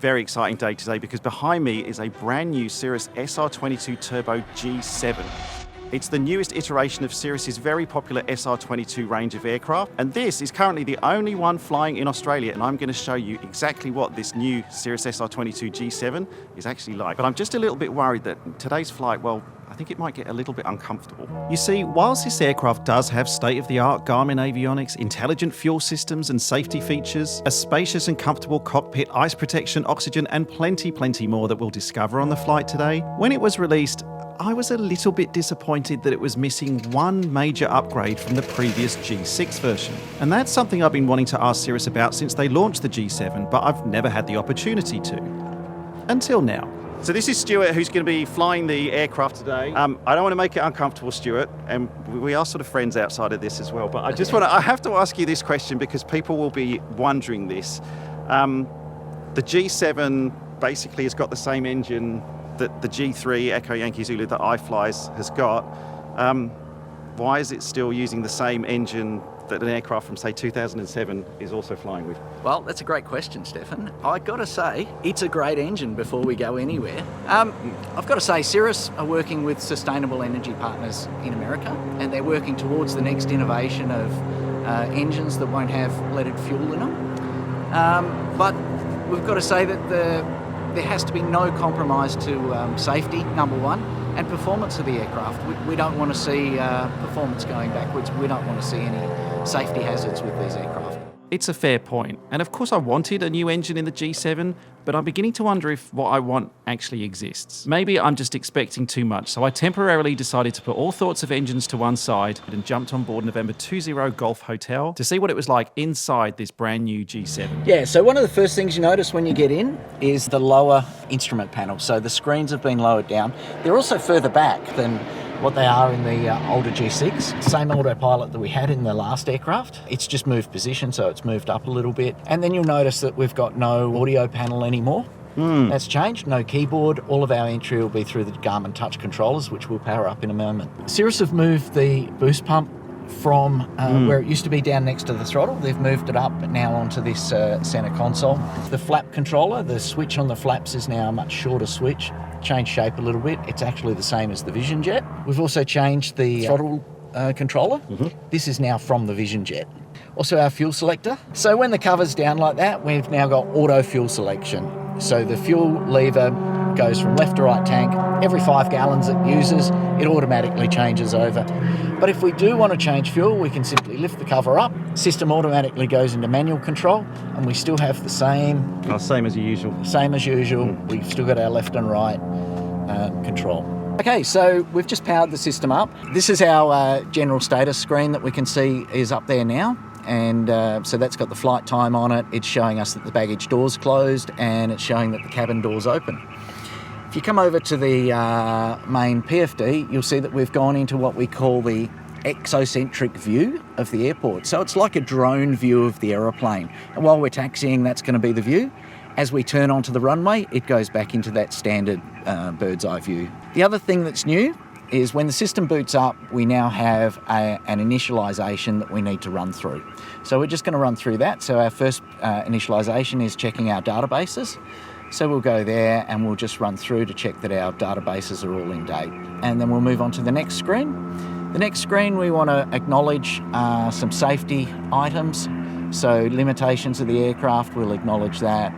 Very exciting day today because behind me is a brand new Cirrus SR22 Turbo G7. It's the newest iteration of Cirrus's very popular SR22 range of aircraft, and this is currently the only one flying in Australia, and I'm going to show you exactly what this new Cirrus SR22 G7 is actually like. But I'm just a little bit worried that today's flight, well, I think it might get a little bit uncomfortable. You see, whilst this aircraft does have state-of-the-art Garmin avionics, intelligent fuel systems and safety features, a spacious and comfortable cockpit, ice protection, oxygen, and plenty more that we'll discover on the flight today, when it was released, I was a little bit disappointed that it was missing one major upgrade from the previous G6 version. And that's something I've been wanting to ask Cirrus about since they launched the G7, but I've never had the opportunity to. Until now. So this is Stuart, who's going to be flying the aircraft today. I don't want to make it uncomfortable, Stuart, and we are sort of friends outside of this as well, but I have to ask you this question because people will be wondering this. The G7 basically has got the same engine that the G3 Echo Yankee Zulu that iFlies has got. Why is it still using the same engine that an aircraft from, say, 2007 is also flying with? Well, that's a great question, Stefan. I got to say, it's a great engine before we go anywhere. I've got to say, Cirrus are working with sustainable energy partners in America, and they're working towards the next innovation of engines that won't have leaded fuel in them. But we've got to say that there has to be no compromise to safety, number one, and performance of the aircraft. We don't want to see performance going backwards. We don't want to see any safety hazards with these aircraft. It's a fair point. And of course I wanted a new engine in the G7, but I'm beginning to wonder if what I want actually exists. Maybe I'm just expecting too much, so I temporarily decided to put all thoughts of engines to one side and jumped on board November 20 Golf Hotel to see what it was like inside this brand new G7. Yeah, so one of the first things you notice when you get in is the lower instrument panel. So the screens have been lowered down. They're also further back than what they are in the older G6. Same autopilot that we had in the last aircraft. It's just moved position, so it's moved up a little bit. And then you'll notice that we've got no audio panel anymore. That's changed, no keyboard. All of our entry will be through the Garmin touch controllers, which we'll power up in a moment. Cirrus have moved the boost pump from where it used to be down next to the throttle. They've moved it up now onto this center console. The flap controller, the switch on the flaps is now a much shorter switch. Changed shape a little bit. It's actually the same as the Vision Jet. We've also changed the throttle controller. This is now from the Vision Jet. Also our fuel selector. So when the cover's down like that, we've now got auto fuel selection. So the fuel lever goes from left to right tank. Every 5 gallons it uses, it automatically changes over. But if we do want to change fuel, we can simply lift the cover up. System automatically goes into manual control, and we still have the same. Same as usual. Same as usual. We've still got our left and right control. Okay, so we've just powered the system up. This is our general status screen that we can see is up there now. And so that's got the flight time on it. It's showing us that the baggage door's closed, and it's showing that the cabin door's open. If you come over to the main PFD, you'll see that we've gone into what we call the exocentric view of the airport. So it's like a drone view of the aeroplane. And while we're taxiing, that's going to be the view. As we turn onto the runway, it goes back into that standard bird's eye view. The other thing that's new is when the system boots up, we now have an initialization that we need to run through. So we're just going to run through that. So our first initialization is checking our databases. So we'll go there and we'll just run through to check that our databases are all in date. And then we'll move on to the next screen. The next screen, we want to acknowledge some safety items. So limitations of the aircraft, we'll acknowledge that.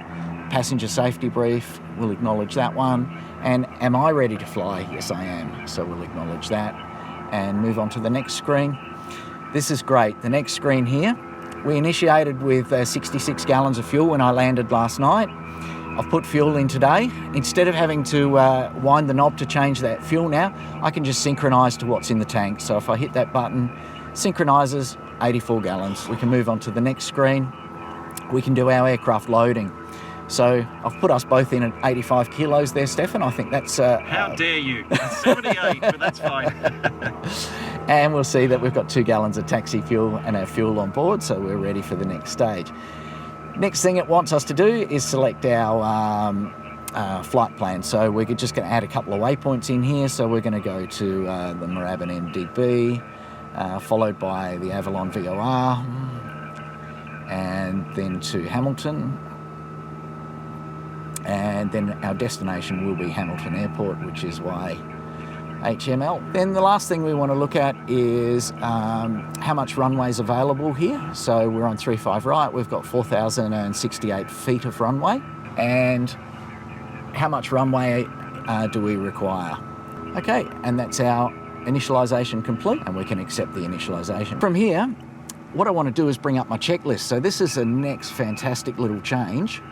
Passenger safety brief, we'll acknowledge that one. And am I ready to fly? Yes, I am. So we'll acknowledge that and move on to the next screen. This is great. The next screen here, we initiated with 66 gallons of fuel when I landed last night. I've put fuel in today. Instead of having to wind the knob to change that fuel now, I can just synchronise to what's in the tank. So if I hit that button, synchronises 84 gallons. We can move on to the next screen. We can do our aircraft loading. So I've put us both in at 85 kilos there, Stefan. I think that's... How dare you? 78, but that's fine. And we'll see that we've got 2 gallons of taxi fuel and our fuel on board, so we're ready for the next stage. Next thing it wants us to do is select our flight plan. So we're just going to add a couple of waypoints in here. So we're going to go to the Moorabbin MDB, followed by the Avalon VOR, and then to Hamilton, and then our destination will be Hamilton Airport, which is why HML. Then the last thing we want to look at is how much runway is available here. So we're on 35 right, we've got 4,068 feet of runway, and how much runway do we require? Okay, and that's our initialisation complete, and we can accept the initialisation. From here, what I want to do is bring up my checklist. So this is the next fantastic little change.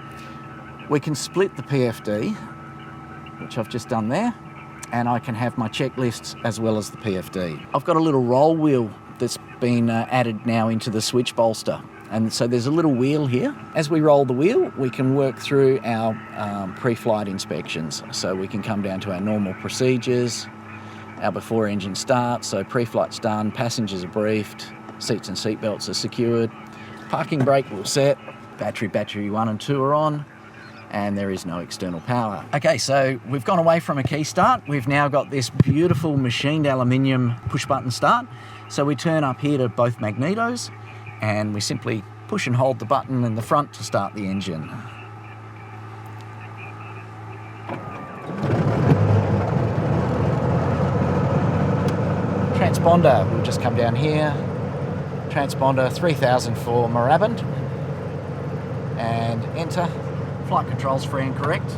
We can split the PFD, which I've just done there, and I can have my checklists as well as the PFD. I've got a little roll wheel that's been added now into the switch bolster. And so there's a little wheel here. As we roll the wheel, we can work through our pre-flight inspections. So we can come down to our normal procedures, our before engine start, so pre-flight's done, passengers are briefed, seats and seatbelts are secured, parking brake will set, battery 1 and 2 are on, and there is no external power. Okay, so we've gone away from a key start. We've now got this beautiful machined aluminium push button start. So we turn up here to both magnetos and we simply push and hold the button in the front to start the engine. Transponder, we'll just come down here. Transponder 3000 for Moorabbin and enter. Flight controls free and correct.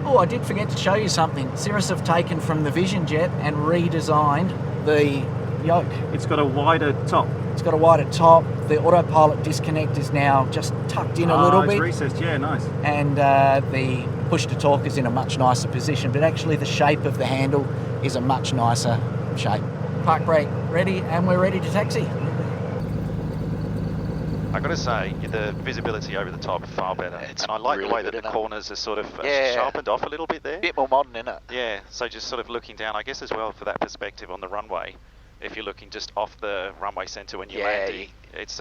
Oh, I did forget to show you something. Cirrus have taken from the Vision Jet and redesigned the yoke. It's got a wider top. It's got a wider top. The autopilot disconnect is now just tucked in a little bit. It's recessed, yeah, nice. And the push to talk is in a much nicer position, but actually the shape of the handle is a much nicer shape. Park brake ready, and we're ready to taxi. I got to say, the visibility over the top is far better, and I like really the way that good, the corners are sort of Yeah. sharpened off a little bit there. Bit more modern, isn't it? Yeah, so just sort of looking down, I guess as well for that perspective on the runway. If you're looking just off the runway centre when you're Yeah, landing, it's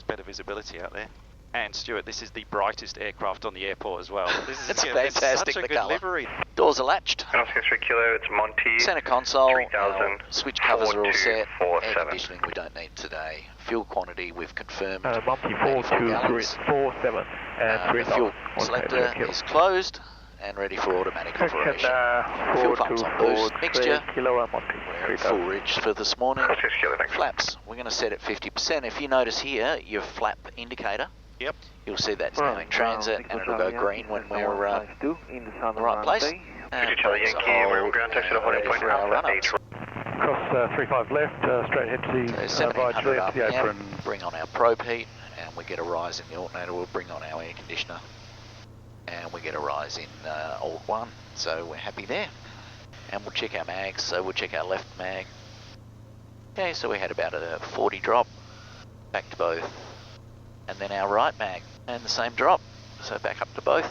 better visibility out there. And Stuart, this is the brightest aircraft on the airport as well. This is It's it's fantastic, such a the good colour. livery. Doors are latched. Oscar 3 Kilo, it's Monty. Centre console. 3000, Our switch covers are all set. 4247. Air conditioning we don't need today. Fuel quantity we've confirmed. Monty 84 gallons. 4247 and The 3000. fuel selector is closed and ready for automatic operation. Fuel pumps on boost. Mixture. Kilo and Monty We're at full reach for this morning. Oscar 6 Kilo, thanks. Flaps, we're going to set at 50%. If you notice here, your flap indicator, Yep. you'll see that's now in transit and it'll go green when we're in the right place. Could you tell Yankee we're ground taxi to holding point for our Alpha run-ups. 8. Cross 35 left, straight ahead to the So right 1700 to the apron. RPM, bring on our probe heat, and we get a rise in the alternator. We'll bring on our air conditioner, and we get a rise in alt 1. So we're happy there. And we'll check our mags. So we'll check our left mag. Okay, so we had about a 40 drop, back to both, and then our right mag, and the same drop. So back up to both,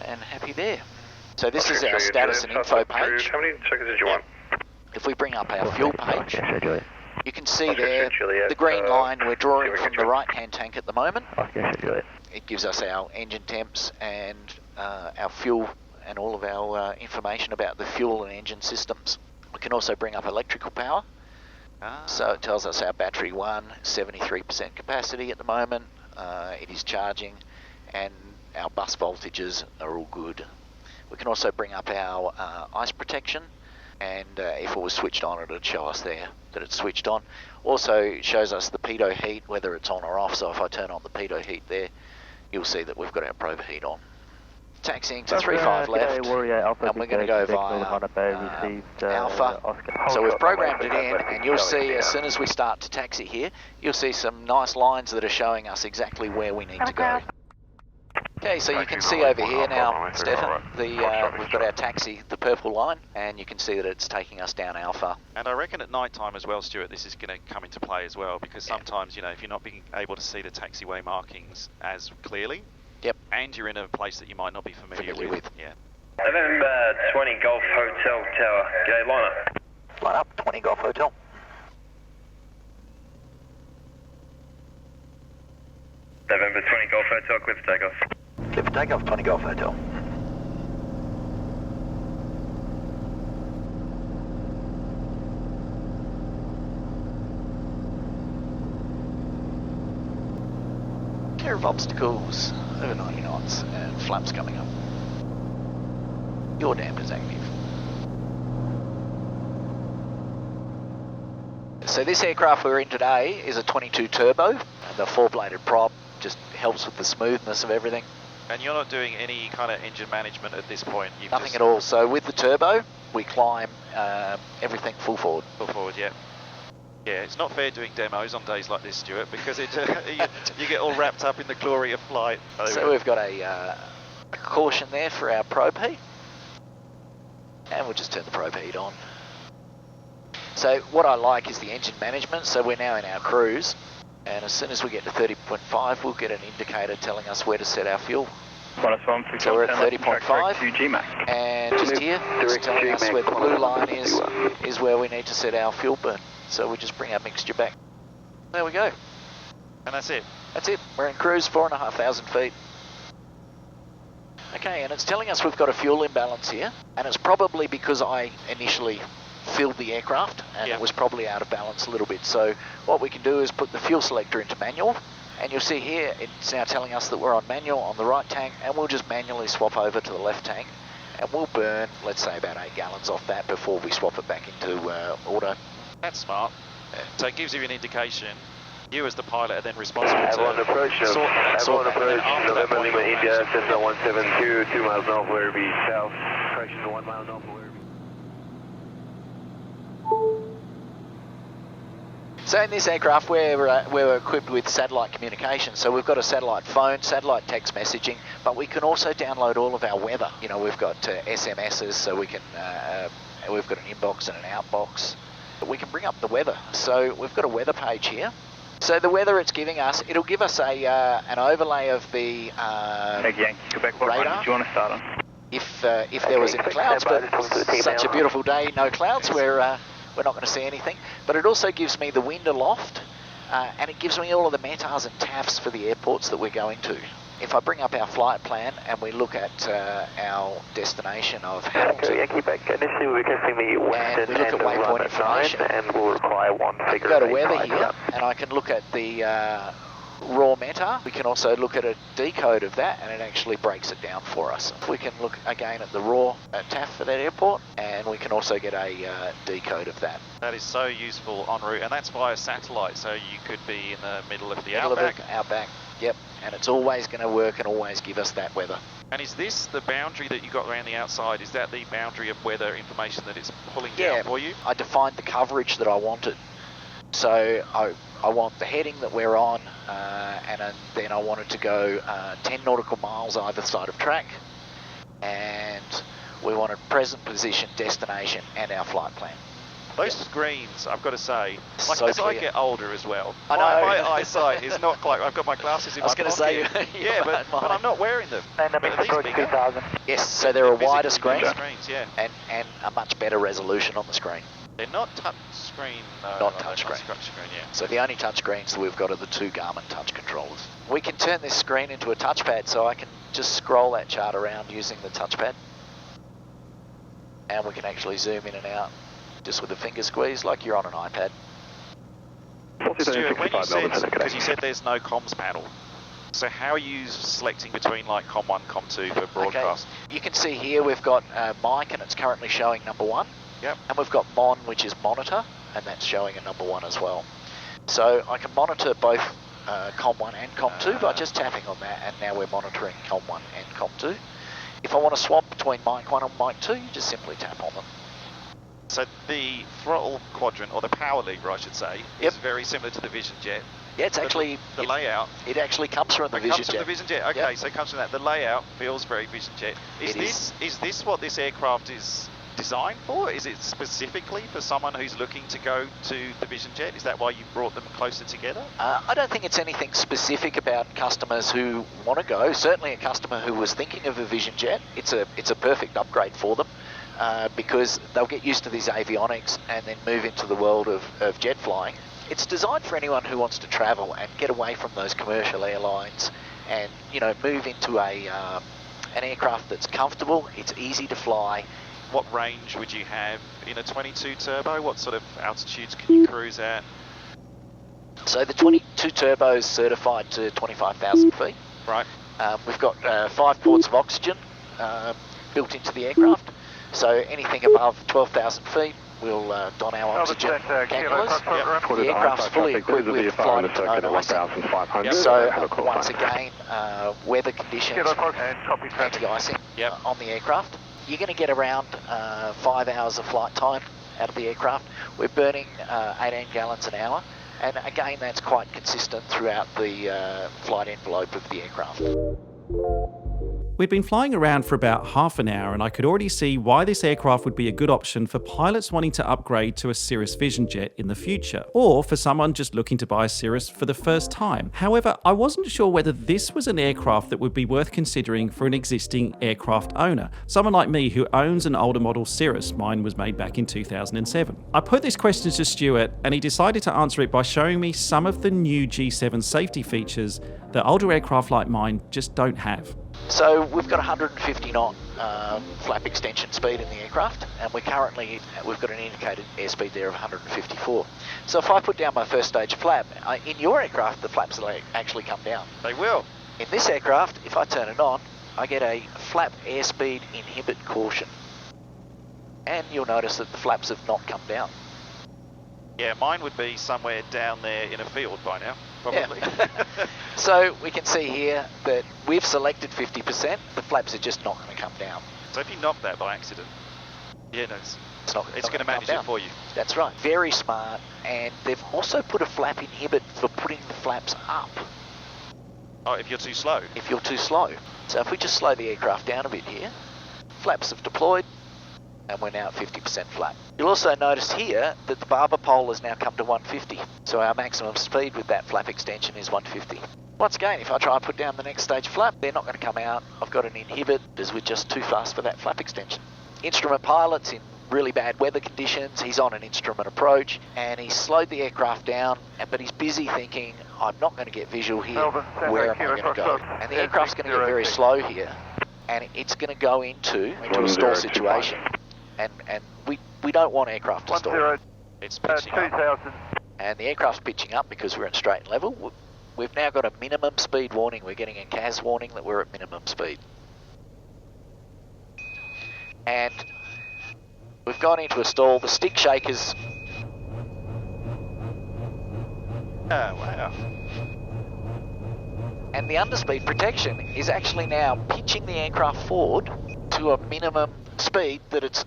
and happy there. So this is our status and info page. How many seconds did you want? If we bring up our fuel page, Okay, Juliet. you can see Oscar there Juliet, the green line we're drawing Juliet, from the Juliet. right-hand tank at the moment. Okay, Juliet. It gives us our engine temps and our fuel and all of our information about the fuel and engine systems. We can also bring up electrical power. So it tells us our battery 1, 73% capacity at the moment. It is charging, and our bus voltages are all good. We can also bring up our ice protection, and if it was switched on, it would show us there that it's switched on. Also it shows us the pitot heat, whether it's on or off. So if I turn on the pitot heat there, you'll see that we've got our probe heat on. Taxiing to 35 left, and we're going to go via Alpha. So we've programmed it in, and you'll see as soon as we start to taxi here, you'll see some nice lines that are showing us exactly where we need to go. Okay, so you can see over here now, Stefan, we've got our taxi, the purple line, and you can see that it's taking us down Alpha. And I reckon at night time as well, Stuart, this is going to come into play as well, because sometimes, you know, if you're not being able to see the taxiway markings as clearly, Yep. and you're in a place that you might not be familiar with. Yeah. November 20 Golf Hotel Tower. G'day, line up. Line up, 20 Golf Hotel. November 20 Golf Hotel, clear for takeoff. Clear for takeoff, 20 Golf Hotel. Clear of obstacles. over 90 knots and flaps coming up. Your damper's active. So this aircraft we're in today is a 22 turbo, and the 4-bladed prop just helps with the smoothness of everything. And you're not doing any kind of engine management at this point? Nothing at all. So with the turbo, we climb everything full forward. Full forward, yeah. Yeah, it's not fair doing demos on days like this, Stuart, because it, you get all wrapped up in the glory of flight. So we've got a caution there for our probe heat. And we'll just turn the probe heat on. So what I like is the engine management. So we're now in our cruise. And as soon as we get to 30.5, we'll get an indicator telling us where to set our fuel. So we're at 30.5, and just here, it's telling us where the blue line is where we need to set our fuel burn. So we just bring our mixture back. There we go. And that's it? That's it. We're in cruise, 4,500 feet. Okay, and it's telling us we've got a fuel imbalance here, and it's probably because I initially filled the aircraft and it was probably out of balance a little bit. So what we can do is put the fuel selector into manual, and you'll see here it's now telling us that we're on manual on the right tank, and we'll just manually swap over to the left tank, and we'll burn, let's say, about 8 gallons off that before we swap it back into auto. That's smart. So it gives you an indication. You as the pilot are then responsible to Avalon approach, Avalon approach, November Lima India, Cessna 172, 2 miles north, Werribee south, correction to 1 mile north of Werribee. So in this aircraft we're equipped with satellite communication. So we've got a satellite phone, satellite text messaging, but we can also download all of our weather. You know, we've got SMSs, so we can we've got an inbox and an outbox. But we can bring up the weather. So we've got a weather page here. So the weather it's giving us, it'll give us an overlay of the radar. Do you want to start on? If there was any clouds, but such a beautiful day, no clouds, we're not going to see anything. But it also gives me the wind aloft, and it gives me all of the METARs and TAFs for the airports that we're going to. If I bring up our flight plan and we look at our destination of Hamilton, Initially we're testing the western and we look at waypoint information, and we'll require one I can go to weather here, and I can look at the raw METAR. We can also look at a decode of that, and it actually breaks it down for us. We can look again at the raw TAF for that airport, and we can also get a decode of that. That is so useful en route, and that's via satellite, so you could be in the middle of the outback. Outback, yep, and it's always going to work and always give us that weather. And is this the boundary that you got around the outside? Is that the boundary of weather information that it's pulling down for you? I defined the coverage that I wanted. So I want the heading that we're on, and then I wanted to go 10 nautical miles either side of track, and we wanted present position, destination, and our flight plan. Those screens, I've got to say, like So as I clear. get older as well, I know. my eyesight is not quite. I've got my glasses in my pocket. I was going to say, yeah, but I'm not wearing them. And But are these bigger? Yes, so they're a wider Physically screen bigger screens, yeah. and a much better resolution on the screen. They're not touch screen. Not touch screen. Touch screen, yeah. So the only touch screens that we've got are the 2 Garmin touch controllers. We can turn this screen into a touchpad, so I can just scroll that chart around using the touchpad. And we can actually zoom in and out just with a finger squeeze like you're on an iPad. Stuart, when you said, because you said there's no comms panel, so how are you selecting between like COM 1, COM 2 for broadcast? Okay. You can see here we've got mic, and it's currently showing number 1. Yep. And we've got MON, which is monitor, and that's showing a number 1 as well. So I can monitor both COM 1 and COM 2 by just tapping on that, and now we're monitoring COM 1 and COM 2. If I want to swap between mic 1 and mic 2, you just simply tap on them. So the throttle quadrant, or the power lever I should say, is very similar to the Vision Jet. Yeah, it's actually... The layout... It actually comes from the Vision Jet. It comes from the Vision Jet, okay, so it comes from that. The layout feels very Vision Jet. Is this what this aircraft is designed for? Is it specifically for someone who's looking to go to the Vision Jet? Is that why you brought them closer together? I don't think it's anything specific about customers who want to go. Certainly a customer who was thinking of a Vision Jet, it's a perfect upgrade for them. Because they'll get used to these avionics and then move into the world of jet flying. It's designed for anyone who wants to travel and get away from those commercial airlines and, you know, move into an aircraft that's comfortable, it's easy to fly. What range would you have in a 22 turbo? What sort of altitudes can you cruise at? So the 22 turbo is certified to 25,000 feet. Right. We've got 5 ports of oxygen built into the aircraft, so anything above 12,000 feet we'll don our oxygen cannulas. The aircraft's fully equipped with flight and tone icing. So once again, weather conditions and anti-icing on the aircraft. You're going to get around 5 hours of flight time out of the aircraft. We're burning 18 gallons an hour, and again that's quite consistent throughout the flight envelope of the aircraft. We'd been flying around for about half an hour and I could already see why this aircraft would be a good option for pilots wanting to upgrade to a Cirrus Vision Jet in the future, or for someone just looking to buy a Cirrus for the first time. However, I wasn't sure whether this was an aircraft that would be worth considering for an existing aircraft owner, someone like me who owns an older model Cirrus. Mine was made back in 2007. I put this question to Stuart and he decided to answer it by showing me some of the new G7 safety features that older aircraft like mine just don't have. So we've got 150 knot flap extension speed in the aircraft, and we've got an indicated airspeed there of 154. So if I put down my first stage flap, in your aircraft the flaps will actually come down. They will. In this aircraft, if I turn it on, I get a flap airspeed inhibit caution. And you'll notice that the flaps have not come down. Yeah, mine would be somewhere down there in a field by now, probably. Yeah. So we can see here that we've selected 50%, the flaps are just not going to come down. So if you knock that by accident, yeah, no, it's going to manage it for you. That's right. Very smart, and they've also put a flap inhibit for putting the flaps up. Oh, if you're too slow? If you're too slow. So if we just slow the aircraft down a bit here, flaps have deployed, and we're now at 50% flap. You'll also notice here that the barber pole has now come to 150. So our maximum speed with that flap extension is 150. Once again, if I try and put down the next stage flap, they're not going to come out. I've got an inhibit as we're just too fast for that flap extension. Instrument pilot's in really bad weather conditions. He's on an instrument approach and he's slowed the aircraft down, but he's busy thinking, I'm not going to get visual here. Where am I going to go? And the aircraft's going to get very slow here, and it's going to go into a stall situation. And we don't want aircraft to stall. It's pitching up. And the aircraft's pitching up because we're in straight and level. We've now got a minimum speed warning. We're getting a CAS warning that we're at minimum speed. And we've gone into a stall. The stick shakers. Oh, wow. And the underspeed protection is actually now pitching the aircraft forward to a minimum speed that it's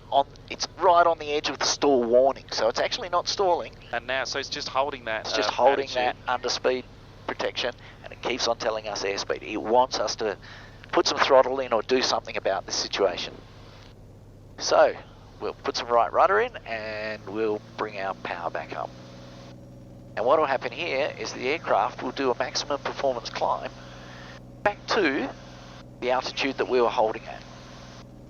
right on the edge of the stall warning. So it's actually not stalling. And now, so it's just holding that. It's just holding attitude. that underspeed protection, and it keeps on telling us airspeed. It wants us to put some throttle in or do something about this situation. So we'll put some right rudder in and we'll bring our power back up. And what will happen here is the aircraft will do a maximum performance climb back to the altitude that we were holding at.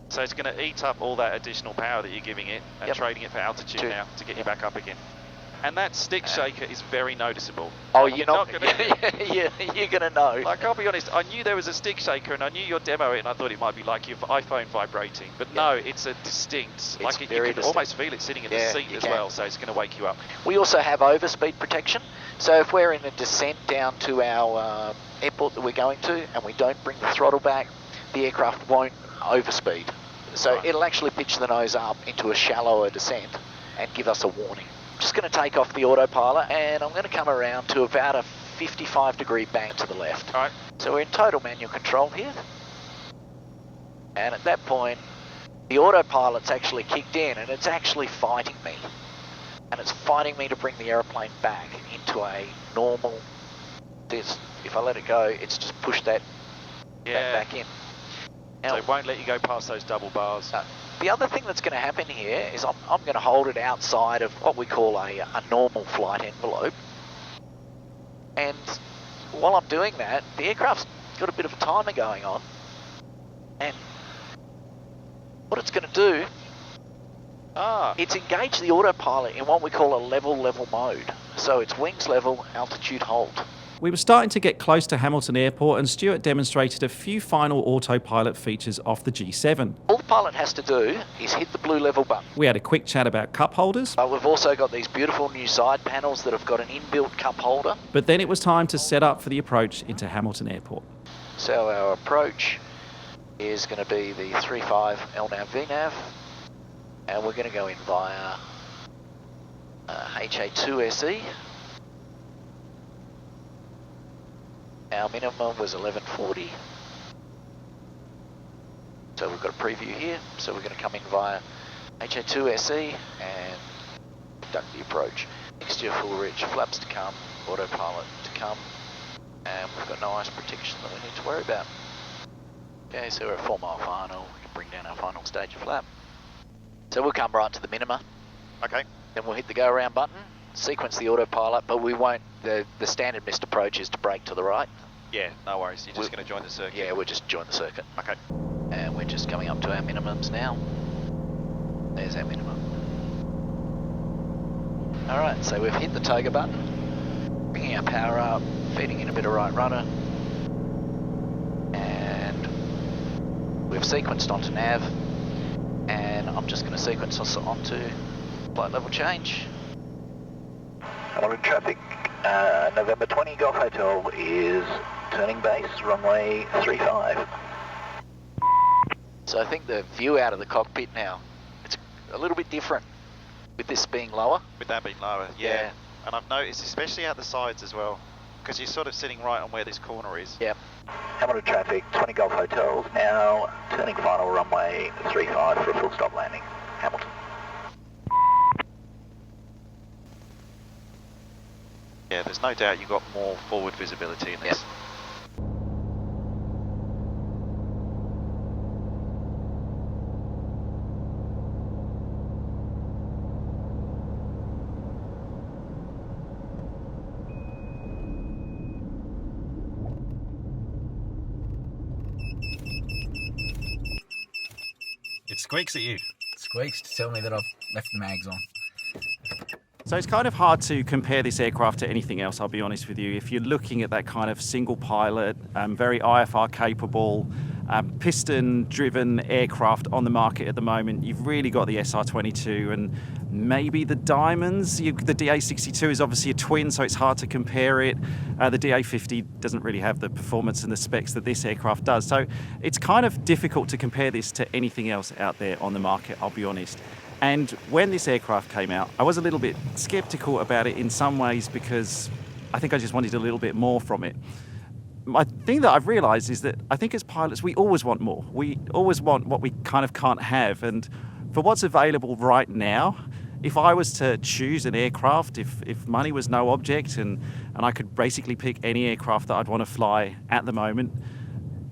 So it's going to eat up all that additional power that you're giving it and trading it for altitude now to get you back up again. And that stick shaker is very noticeable. Oh, like, you're not going to... You're going to know. Like, I'll be honest, I knew there was a stick shaker and I knew your demo it and I thought it might be like your iPhone vibrating. But no, it's a distinct... You can almost feel it sitting in the seat as well, so it's going to wake you up. We also have overspeed protection. So if we're in a descent down to our airport that we're going to and we don't bring the throttle back, the aircraft won't overspeed. So it'll actually pitch the nose up into a shallower descent and give us a warning. I'm just going to take off the autopilot and I'm going to come around to about a 55-degree bank to the left. All right. So we're in total manual control here. And at that point, the autopilot's actually kicked in and it's actually fighting me. And it's fighting me to bring the aeroplane back into a normal... If I let it go, it's just pushed that back in. Now, so it won't let you go past those double bars. The other thing that's going to happen here is I'm going to hold it outside of what we call a normal flight envelope. And while I'm doing that, the aircraft's got a bit of a timer going on. And what it's going to do, it's engage the autopilot in what we call a level mode. So it's wings level, altitude hold. We were starting to get close to Hamilton Airport and Stuart demonstrated a few final autopilot features off the G7. All the pilot has to do is hit the blue level button. We had a quick chat about cup holders. We've also got these beautiful new side panels that have got an inbuilt cup holder. But then it was time to set up for the approach into Hamilton Airport. So our approach is going to be the 35 LNAV VNAV, and we're going to go in via HA2SE. Our minimum was 1140. So we've got a preview here. So we're going to come in via HA2SE and conduct the approach. Mixture full reach, flaps to come, autopilot to come, and we've got no ice protection that we need to worry about. Okay, so we're at 4 mile final. We can bring down our final stage of flap. So we'll come right to the minima. Okay. Then we'll hit the go around button, sequence the autopilot, but we won't, the standard missed approach is to brake to the right. Yeah, no worries. You're just going to join the circuit. Yeah, we'll just join the circuit. Okay. And we're just coming up to our minimums now. There's our minimum. Alright, so we've hit the toga button, bringing our power up, feeding in a bit of right rudder, and we've sequenced onto nav, and I'm just going to sequence us onto flight level change. Hello, traffic. November 20 Golf Hotel is turning base, runway 35. So I think the view out of the cockpit now, it's a little bit different with this being lower. With that being lower, yeah. And I've noticed, especially out the sides as well, because you're sort of sitting right on where this corner is. Yeah. Hamilton traffic, 20 Golf Hotels, now turning final runway 35 for a full stop landing. Hamilton. Yeah, there's no doubt you've got more forward visibility in this. Yep. It squeaks at you. Squeaks to tell me that I've left the mags on. So it's kind of hard to compare this aircraft to anything else, I'll be honest with you. If you're looking at that kind of single pilot, very IFR capable, piston-driven aircraft on the market at the moment, you've really got the SR22 and maybe the Diamonds. The DA62 is obviously a twin, so it's hard to compare it. The DA50 doesn't really have the performance and the specs that this aircraft does. So it's kind of difficult to compare this to anything else out there on the market, I'll be honest. And when this aircraft came out, I was a little bit skeptical about it in some ways because I think I just wanted a little bit more from it. My thing that I've realised is that I think as pilots, we always want more. We always want what we kind of can't have. And for what's available right now, if I was to choose an aircraft, if money was no object and I could basically pick any aircraft that I'd want to fly at the moment,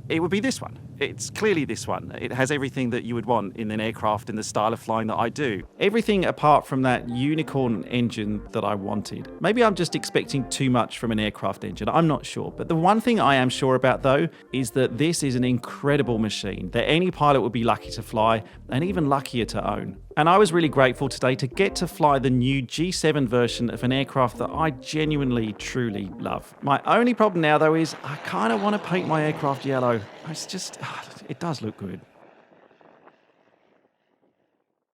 it would be this one. It's clearly this one. It has everything that you would want in an aircraft in the style of flying that I do. Everything apart from that unicorn engine that I wanted. Maybe I'm just expecting too much from an aircraft engine, I'm not sure. But the one thing I am sure about though, is that this is an incredible machine that any pilot would be lucky to fly and even luckier to own. And I was really grateful today to get to fly the new G7 version of an aircraft that I genuinely, truly love. My only problem now though is I kind of want to paint my aircraft yellow. It's just, it does look good.